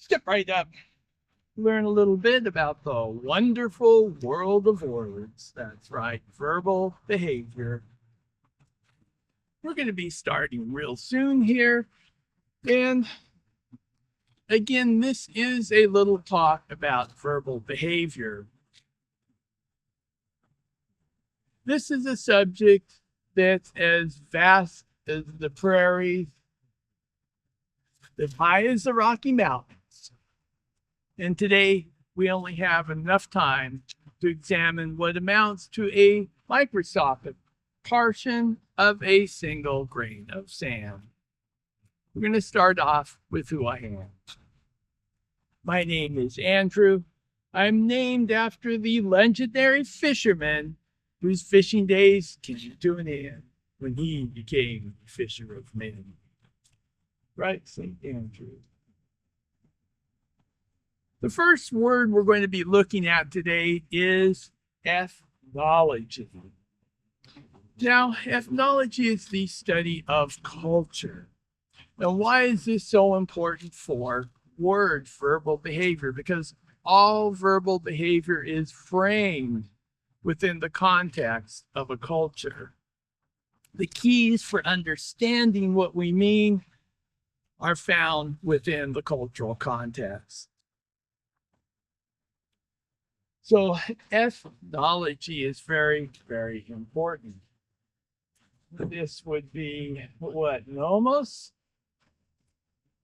step right up, learn a little bit about the wonderful world of words. That's right, verbal behavior. We're going to be starting real soon here. And again, this is a little talk about verbal behavior. This is a subject that's as vast as the prairies, as high as the Rocky Mountains. And today, we only have enough time to examine what amounts to a microscopic portion of a single grain of sand. We're going to start off with who I am. My name is Andrew. I'm named after the legendary fisherman whose fishing days came to an end when he became the fisher of men. Right, St. Andrew. The first word we're going to be looking at today is ethnology. Now, ethnology is the study of culture. Now, why is this so important for verbal behavior? Because all verbal behavior is framed within the context of a culture. The keys for understanding what we mean are found within the cultural context. So ethnology is very, very important. This would be what, nomos?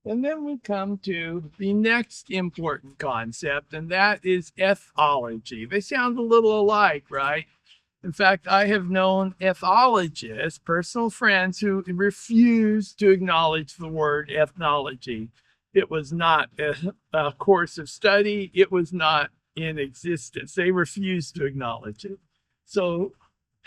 And then we come to the next important concept, and that is ethology. They sound a little alike, right? In fact, I have known ethologists, personal friends, who refuse to acknowledge the word ethnology. It was not a course of study. It was not in existence. They refused to acknowledge it. So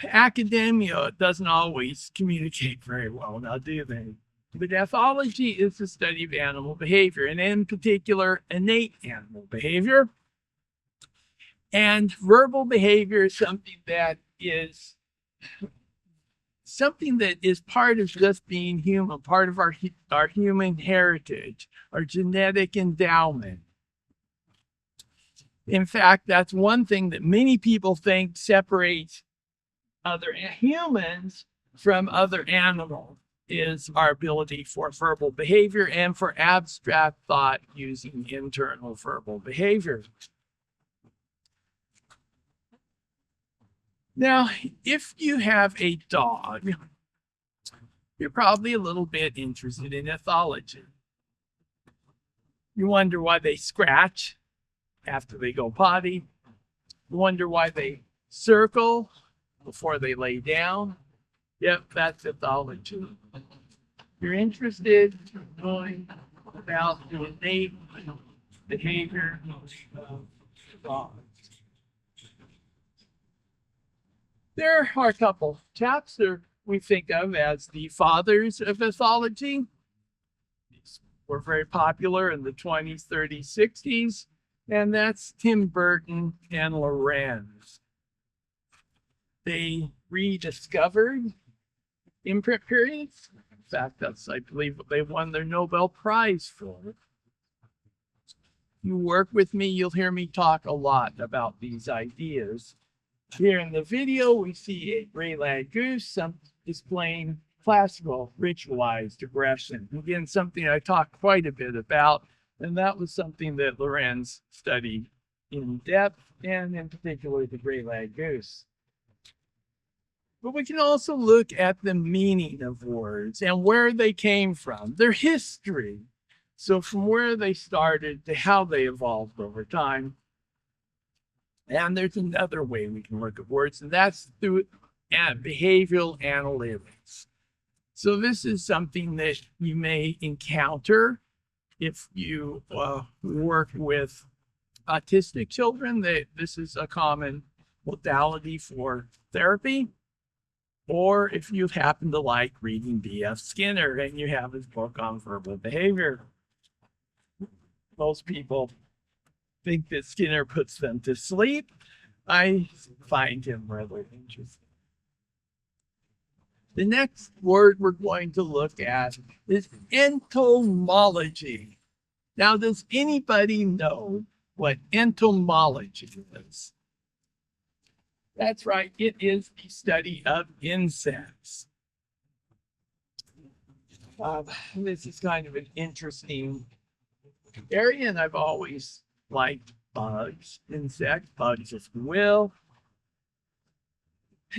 academia doesn't always communicate very well, now do they? But ethology is the study of animal behavior, and in particular, innate animal behavior. And verbal behavior is something that is part of just being human, part of our human heritage, our genetic endowment. In fact, that's one thing that many people think separates other humans from other animals, is our ability for verbal behavior and for abstract thought using internal verbal behavior. Now, if you have a dog, you're probably a little bit interested in ethology. You wonder why they scratch after they go potty. You wonder why they circle before they lay down. Yep, that's ethology. You're interested in knowing about the innate behavior of dogs. There are a couple chaps that we think of as the fathers of ethology. These were very popular in the 20s, 30s, 60s, and that's Tim Burton and Lorenz. They rediscovered imprint periods. In fact, that's, I believe, what they won their Nobel Prize for. If you work with me, you'll hear me talk a lot about these ideas. Here in the video, we see a gray-lag goose displaying classical ritualized aggression. Again, something I talked quite a bit about, and that was something that Lorenz studied in depth, and in particular, the gray-lag goose. But we can also look at the meaning of words and where they came from, their history. So from where they started to how they evolved over time. And there's another way we can look at words, and that's through behavioral analytics. So this is something that you may encounter if you work with autistic children. This is a common modality for therapy. Or if you happen to like reading B.F. Skinner and you have his book on verbal behavior. Most people think that Skinner puts them to sleep. I find him rather interesting. The next word we're going to look at is entomology. Now, does anybody know what entomology is? That's right, it is the study of insects. This is kind of an interesting area, and I've always liked bugs, insects, bugs, if you will.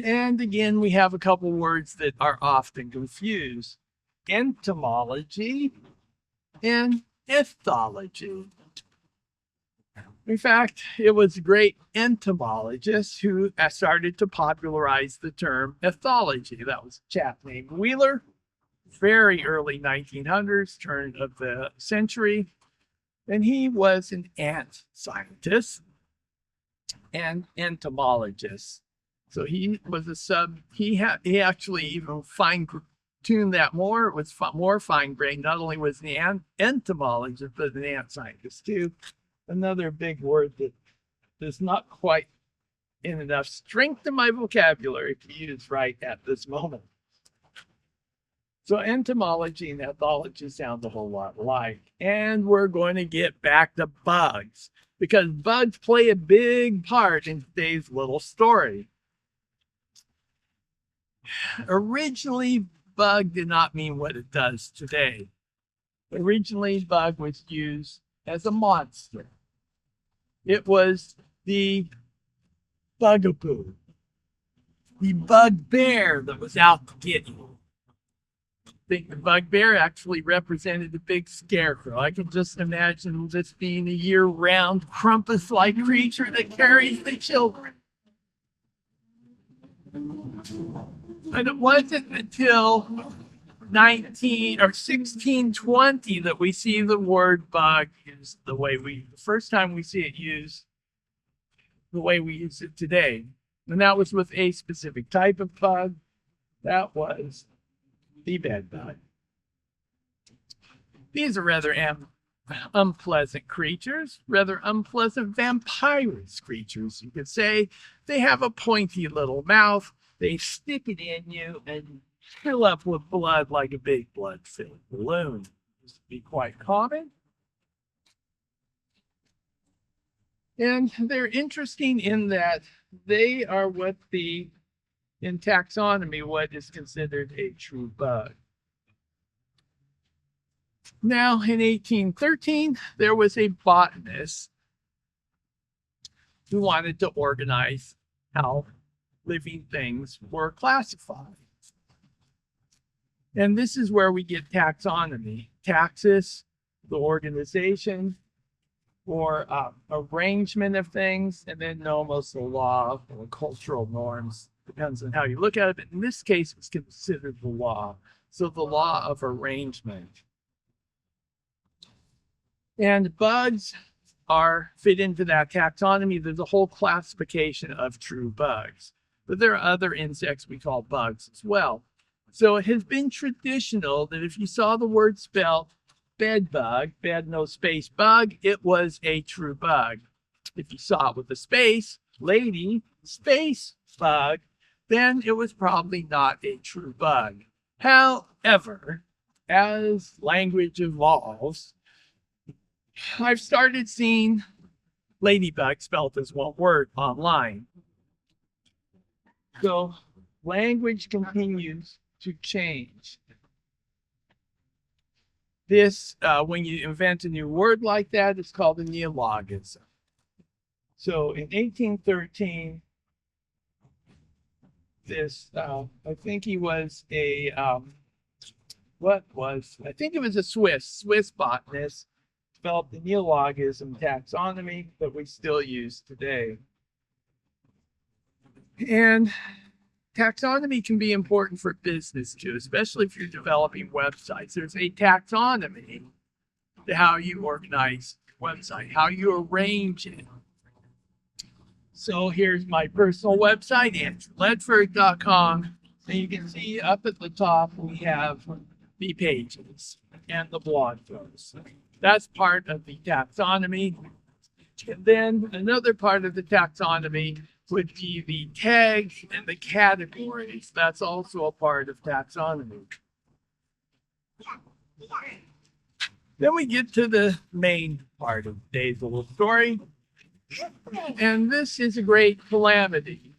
And again, we have a couple words that are often confused: entomology and ethology. In fact, it was a great entomologist who started to popularize the term ethology. That was a chap named Wheeler, very early 1900s, turn of the century. And he was an ant scientist and entomologist. So he was he actually even fine-tuned that more. It was more fine-grained. Not only was he an entomologist, but an ant scientist too. Another big word that is not quite in enough strength in my vocabulary to use right at this moment. So entomology and ethology sound a whole lot alike. And we're going to get back to bugs, because bugs play a big part in today's little story. Originally, bug did not mean what it does today. Originally, bug was used as a monster. It was the bugaboo, the bugbear that was out to get you. I think the bugbear actually represented a big scarecrow. I can just imagine this being a year-round Krampus-like creature that carries the children. And it wasn't until 1620 that we see the word bug used the first time we see it used the way we use it today. And that was with a specific type of bug. That was the bed bug. These are rather unpleasant creatures, rather unpleasant vampirous creatures. You could say they have a pointy little mouth. They stick it in you and fill up with blood like a big blood-filled balloon. This would be quite common. And they're interesting in that they are in taxonomy, what is considered a true bug. Now, in 1813, there was a botanist who wanted to organize how living things were classified. And this is where we get taxonomy. Taxis, the organization or arrangement of things, and then nomos, the law or cultural norms. Depends on how you look at it, but in this case, it's considered the law. So the law of arrangement. And bugs fit into that taxonomy. There's a whole classification of true bugs. But there are other insects we call bugs as well. So it has been traditional that if you saw the word spelled bed bug, bed no space bug, it was a true bug. If you saw it with a space, lady, space bug, then it was probably not a true bug. However, as language evolves, I've started seeing ladybug spelled as one word online. So language continues to change. This, when you invent a new word like that, it's called a neologism. So in 1813, I think he was I think it was a Swiss botanist, developed the neologism taxonomy that we still use today. And taxonomy can be important for business too, especially if you're developing websites. There's a taxonomy to how you organize your website, how you arrange it. So here's my personal website, andrewledford.com. And you can see up at the top, we have the pages and the blog posts. That's part of the taxonomy. And then another part of the taxonomy would be the tags and the categories. That's also a part of taxonomy. Then we get to the main part of today's little story. And this is a great calamity.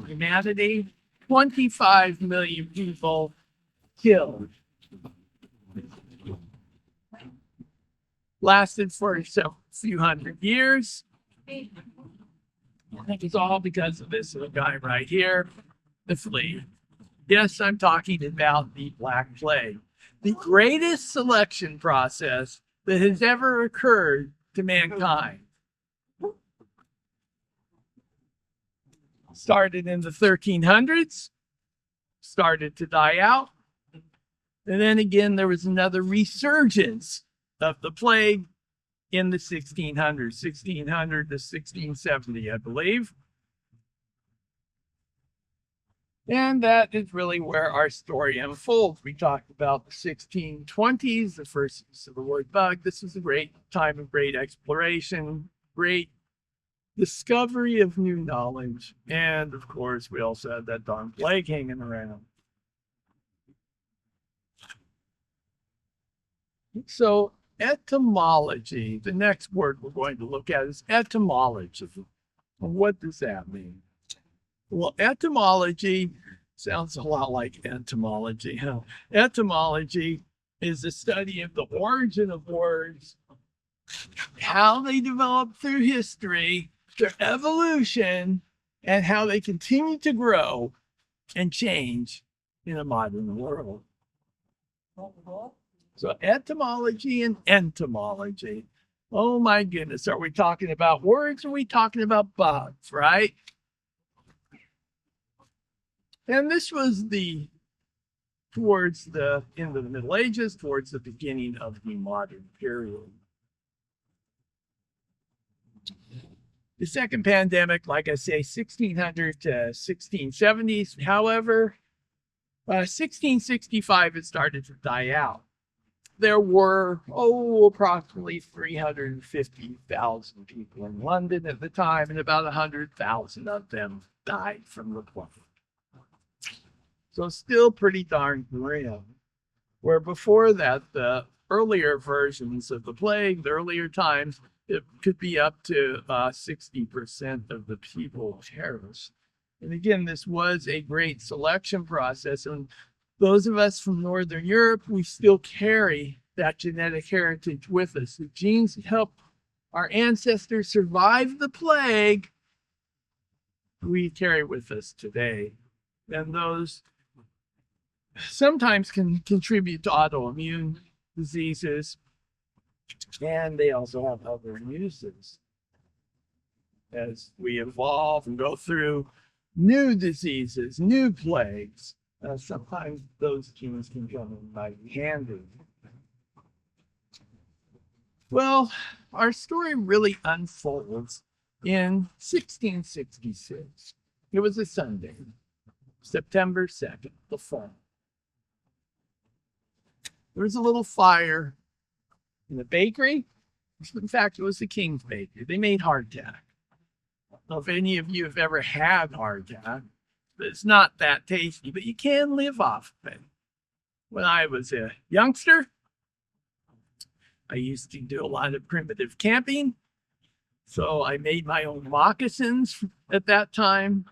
Humanity, 25 million people killed. Lasted for a few hundred years. I think it's all because of this little guy right here, the flea. Yes, I'm talking about the Black Plague, the greatest selection process that has ever occurred to mankind. Started in the 1300s, started to die out. And then again, there was another resurgence of the plague in the 1600s, 1600 to 1670, I believe. And that is really where our story unfolds. We talked about the 1620s, the first use of the word bug. This was a great time of great exploration, great discovery of new knowledge. And of course, we also had that darn plague hanging around. So etymology, the next word we're going to look at is etymology. What does that mean? Well, etymology sounds a lot like entomology. Huh? Etymology is the study of the origin of words, how they develop through history, their evolution, and how they continue to grow and change in a modern world. So etymology and entomology. Oh my goodness, are we talking about words or are we talking about bugs, right? And this was towards the end of the Middle Ages, towards the beginning of the modern period. The second pandemic, like I say, 1600 to 1670s. However, 1665, it started to die out. There were, approximately 350,000 people in London at the time, and about 100,000 of them died from the plague. So still pretty darn grim. Where before that, the earlier versions of the plague, the earlier times, it could be up to 60% of the people perished. And again, this was a great selection process. And those of us from Northern Europe, we still carry that genetic heritage with us. The genes that help our ancestors survive the plague, we carry with us today. And those sometimes can contribute to autoimmune diseases, and they also have other uses. As we evolve and go through new diseases, new plagues, sometimes those genes can come in mighty handy. Well, our story really unfolds in 1666. It was a Sunday, September 2nd, the fall. There was a little fire in the bakery. In fact, it was the King's Bakery. They made hardtack. I don't know if any of you have ever had hardtack, but it's not that tasty, but you can live off of it. When I was a youngster, I used to do a lot of primitive camping. So I made my own moccasins at that time.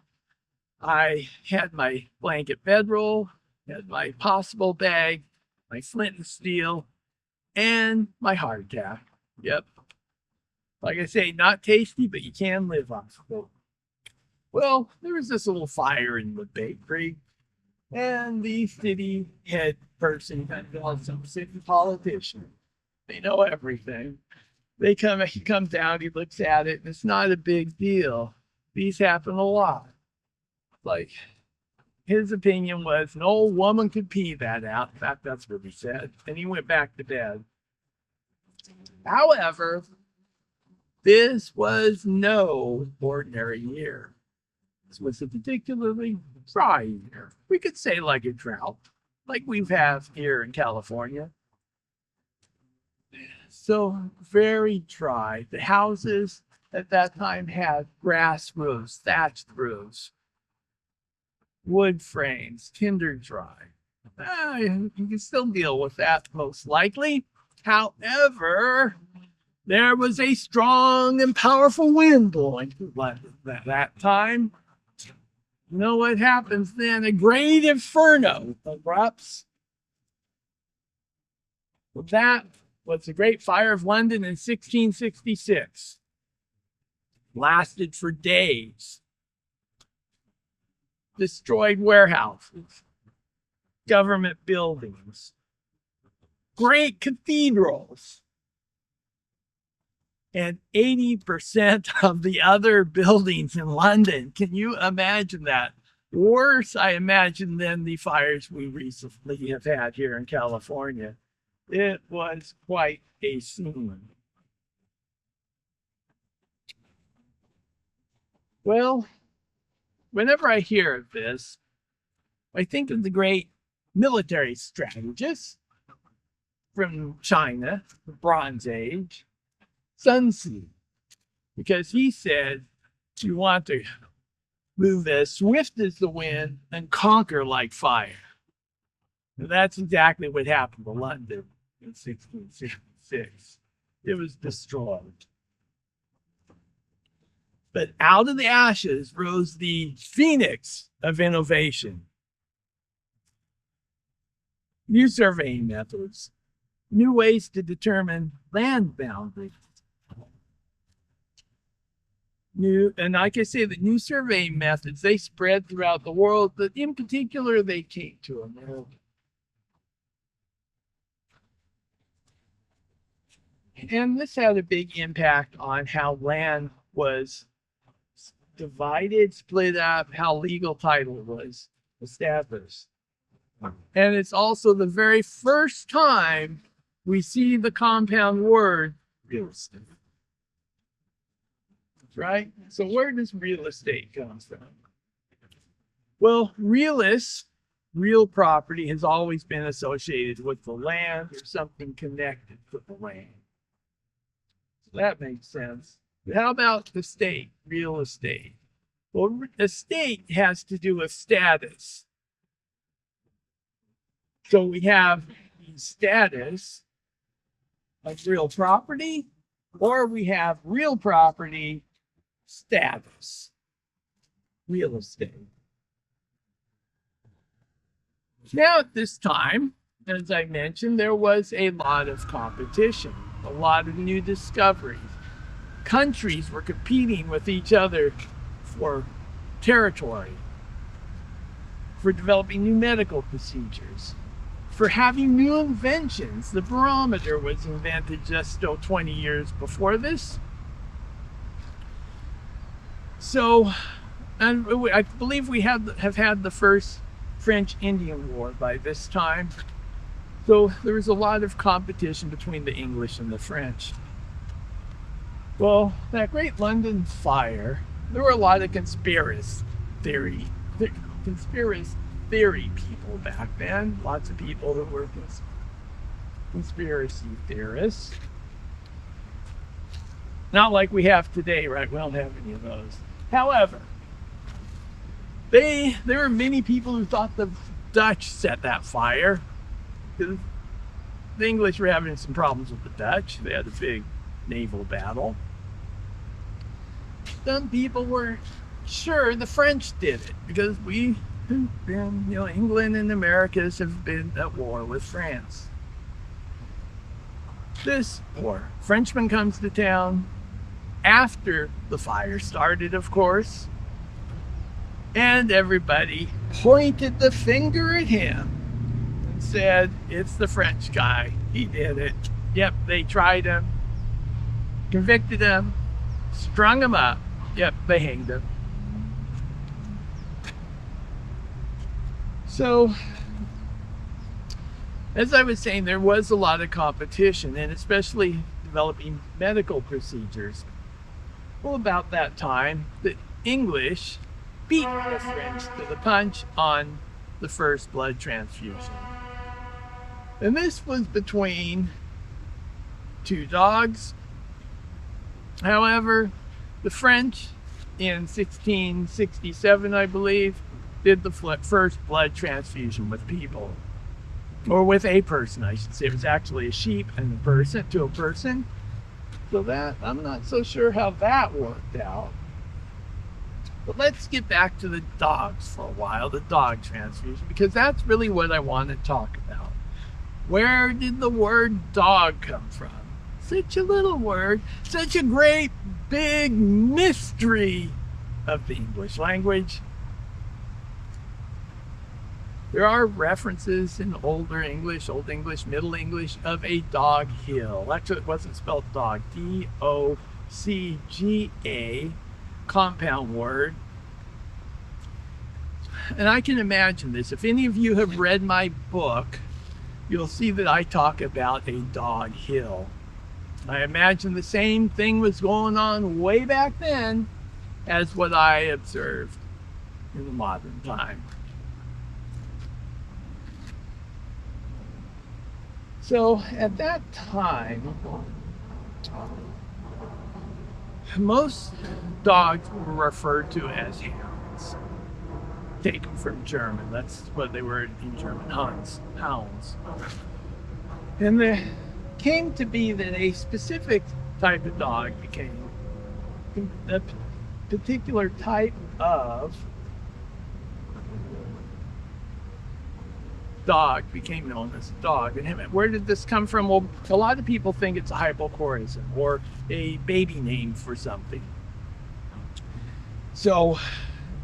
I had my blanket bedroll, had my possible bag, my flint and steel, and my hardtack. Yep. Like I say, not tasty, but you can live off of it. Well, there was this little fire in the bakery, and the city head person, some city politician, they know everything. He comes down, he looks at it, and it's not a big deal. These happen a lot. Like, his opinion was no woman could pee that out. In fact, that's what he said. And he went back to bed. However, this was no ordinary year. This was a particularly dry year. We could say like a drought, like we have here in California. So very dry. The houses at that time had grass roofs, thatched roofs, wood frames, tinder dry. You can still deal with that most likely. However, there was a strong and powerful wind blowing through London at that time. You know what happens then? A great inferno erupts. That was the Great Fire of London in 1666. Lasted for days. Destroyed warehouses, government buildings, great cathedrals, and 80% of the other buildings in London. Can you imagine that? Worse, I imagine, than the fires we recently have had here in California. It was quite a scene. Well, whenever I hear of this, I think of the great military strategist from China, the Bronze Age, Sun Tzu, because he said you want to move as swift as the wind and conquer like fire. And that's exactly what happened to London in 1666. It was destroyed. But out of the ashes rose the phoenix of innovation. New surveying methods, new ways to determine land boundaries. And like I say, the new surveying methods, they spread throughout the world, but in particular, they came to America. And this had a big impact on how land was divided, split up, how legal title was established. And it's also the very first time we see the compound word real estate. Right? So where does real estate come from? Well, real property has always been associated with the land or something connected to the land. So that makes sense. But how about the state, real estate? Well, estate has to do with status. So we have the status of real property, or we have real property status, real estate. Now, at this time, as I mentioned, there was a lot of competition, a lot of new discoveries. Countries were competing with each other for territory, for developing new medical procedures, for having new inventions. The barometer was invented just 20 years before this. So, and I believe we have had the first French-Indian War by this time. So there was a lot of competition between the English and the French. Well, that great London fire, there were a lot of conspiracy theory people back then. Lots of people who were conspiracy theorists. Not like we have today, right? We don't have any of those. However, there were many people who thought the Dutch set that fire, because the English were having some problems with the Dutch. They had a big naval battle. Some people were sure the French did it, because we have been, England and Americas have been at war with France. This war, Frenchman comes to town after the fire started, of course, and everybody pointed the finger at him and said, it's the French guy. He did it. Yep, they tried him, convicted him, strung him up. Yep, they hanged him. So, as I was saying, there was a lot of competition, and especially developing medical procedures. Well, about that time, the English beat the French to the punch on the first blood transfusion. And this was between two dogs. However, the French in 1667, I believe, did the first blood transfusion with people. or with a person, I should say. It was actually a sheep and a person to a person. So that, I'm not so sure how that worked out. But let's get back to the dogs for a while, the dog transfusion, because that's really what I want to talk about. Where did the word dog come from? Such a little word, such a great big mystery of the English language. There are references in older English, Old English, Middle English of a dog hill. Actually, it wasn't spelled dog, D-O-C-G-A, compound word. And I can imagine this. If any of you have read my book, you'll see that I talk about a dog hill. I imagine the same thing was going on way back then as what I observed in the modern time. So at that time, most dogs were referred to as hounds, taken from German. That's what they were in German, hounds. And there came to be that a specific type of dog became a particular type of dog became known as a dog. And where did this come from? Well, a lot of people think it's a hypocorism or a baby name for something. So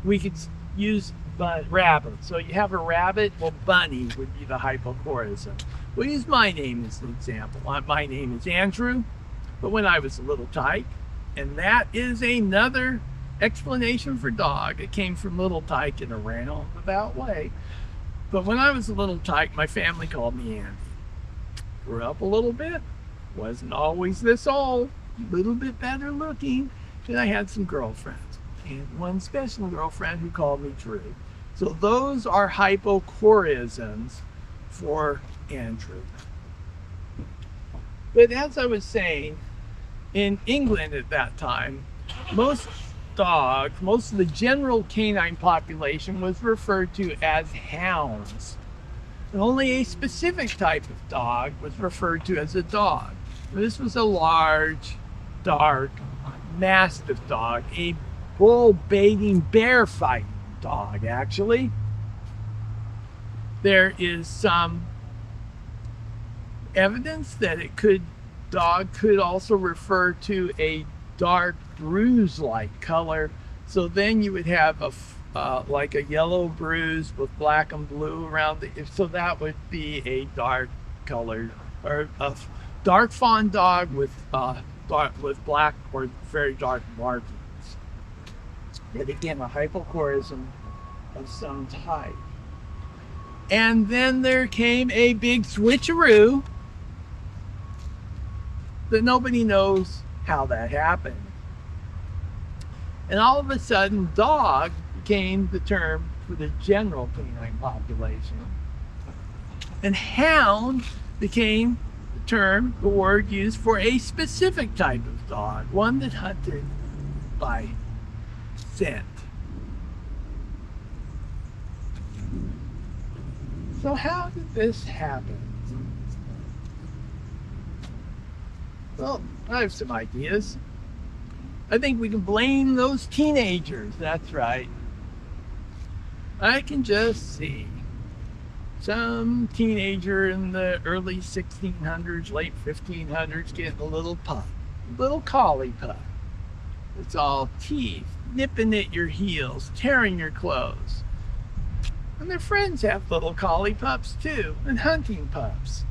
we could use rabbit. So you have a rabbit, well, bunny would be the hypocorism. We'll use my name as an example. My name is Andrew, but when I was a little tyke, and that is another explanation for dog. It came from little tyke in a roundabout way. But when I was a little tyke, my family called me Andy. Grew up a little bit, wasn't always this old, a little bit better looking, and I had some girlfriends. And one special girlfriend who called me Drew. So those are hypocorisms for Andrew. But as I was saying, in England at that time, most dogs, most of the general canine population was referred to as hounds. And only a specific type of dog was referred to as a dog. This was a large, dark, mastiff dog, a bull baiting, bear fighting dog, actually. There is some evidence that dog could also refer to a dark bruise-like color. So then you would have like a yellow bruise with black and blue around it. So that would be a dark colored or a dark fawn dog with black or very dark markings. But again, a hypocorism of some type. And then there came a big switcheroo that nobody knows how that happened. And all of a sudden, dog became the term for the general canine population. And hound became the word used for a specific type of dog, one that hunted by scent. So how did this happen? Well, I have some ideas. I think we can blame those teenagers. That's right. I can just see some teenager in the early 1600s, late 1500s getting a little pup, a little collie pup. It's all teeth, nipping at your heels, tearing your clothes. And their friends have little collie pups too, and hunting pups.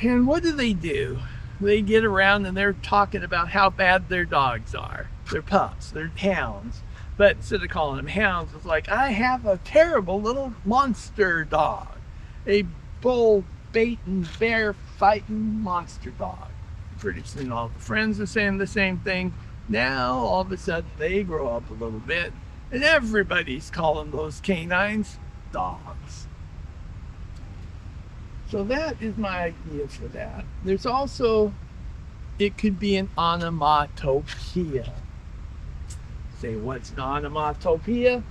And what do? They get around and they're talking about how bad their dogs are. They're pups, they're hounds. But instead of calling them hounds, it's like, I have a terrible little monster dog. A bull baiting, bear fighting monster dog. Pretty soon all the friends are saying the same thing. Now, all of a sudden, they grow up a little bit, and everybody's calling those canines dogs. So that is my idea for that. There's also, it could be an onomatopoeia. Say, what's an onomatopoeia?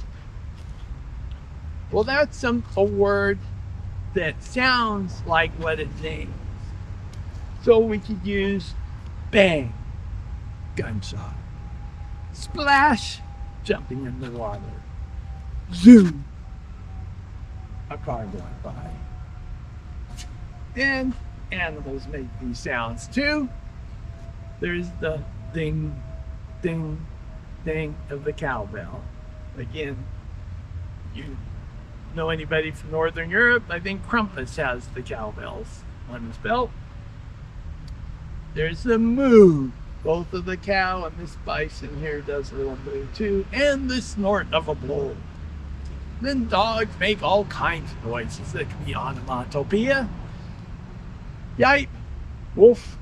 Well, that's a word that sounds like what it names. So we could use bang, gunshot, splash, jumping in the water, zoom, a car going by. And animals make these sounds too. There's the ding, ding, ding of the cowbell. Again, you know anybody from Northern Europe? I think Krampus has the cowbells on his belt. There's the moo. Both of the cow and this bison here does a little moo too. And the snort of a bull. Then dogs make all kinds of noises that can be onomatopoeia. Yipe, woof,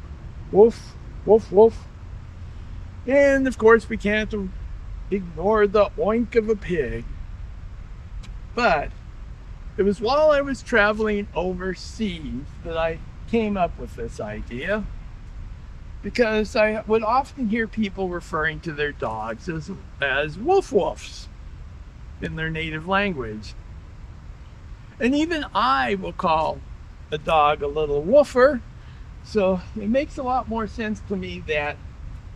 woof, woof, woof. And of course we can't ignore the oink of a pig. But it was while I was traveling overseas that I came up with this idea, because I would often hear people referring to their dogs as woof woofs in their native language. And even I will call a dog a little woofer. So it makes a lot more sense to me that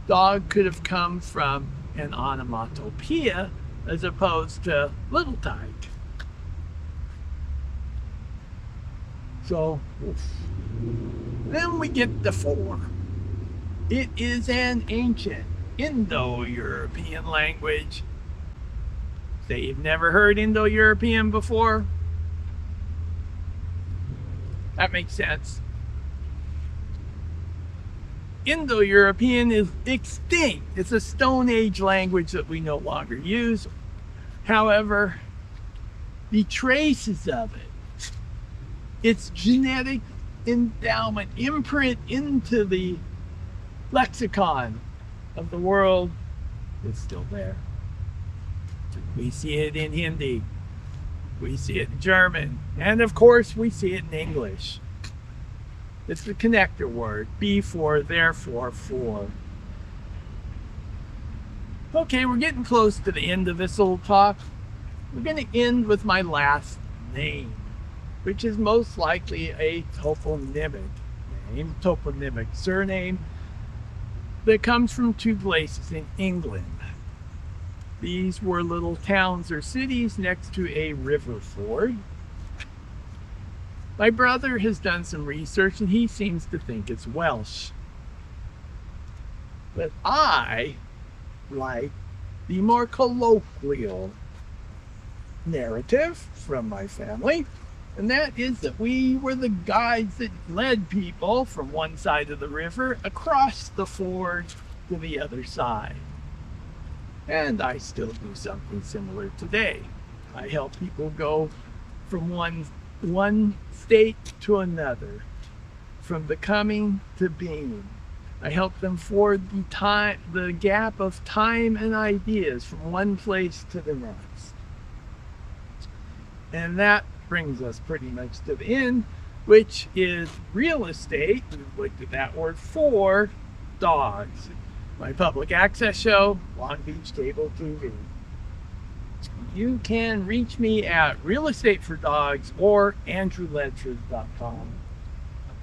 dog could have come from an onomatopoeia as opposed to little tyke. So then we get the 4. It is an ancient Indo-European language. Say you've never heard Indo-European before? That makes sense. Indo-European is extinct. It's a Stone Age language that we no longer use. However, the traces of it, its genetic endowment, imprint into the lexicon of the world, is still there. We see it in Hindi, we see it in German, and of course we see it in English. It's the connector word, be for, therefore, for. Okay, we're getting close to the end of this little talk. We're going to end with my last name, which is most likely a toponymic name, toponymic surname that comes from 2 places in England. These were little towns or cities next to a river ford. My brother has done some research and he seems to think it's Welsh. But I like the more colloquial narrative from my family, and that is that we were the guides that led people from one side of the river across the ford to the other side. And I still do something similar today. I help people go from one state to another, from becoming to being. I help them ford the gap of time and ideas from one place to the next. And that brings us pretty much to the end, which is real estate. We've looked at that word for dogs. My public access show, Long Beach Cable TV. You can reach me at Real Estate for Dogs or andrewledford.com.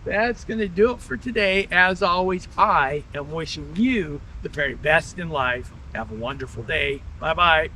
That's going to do it for today. As always, I am wishing you the very best in life. Have a wonderful day. Bye-bye.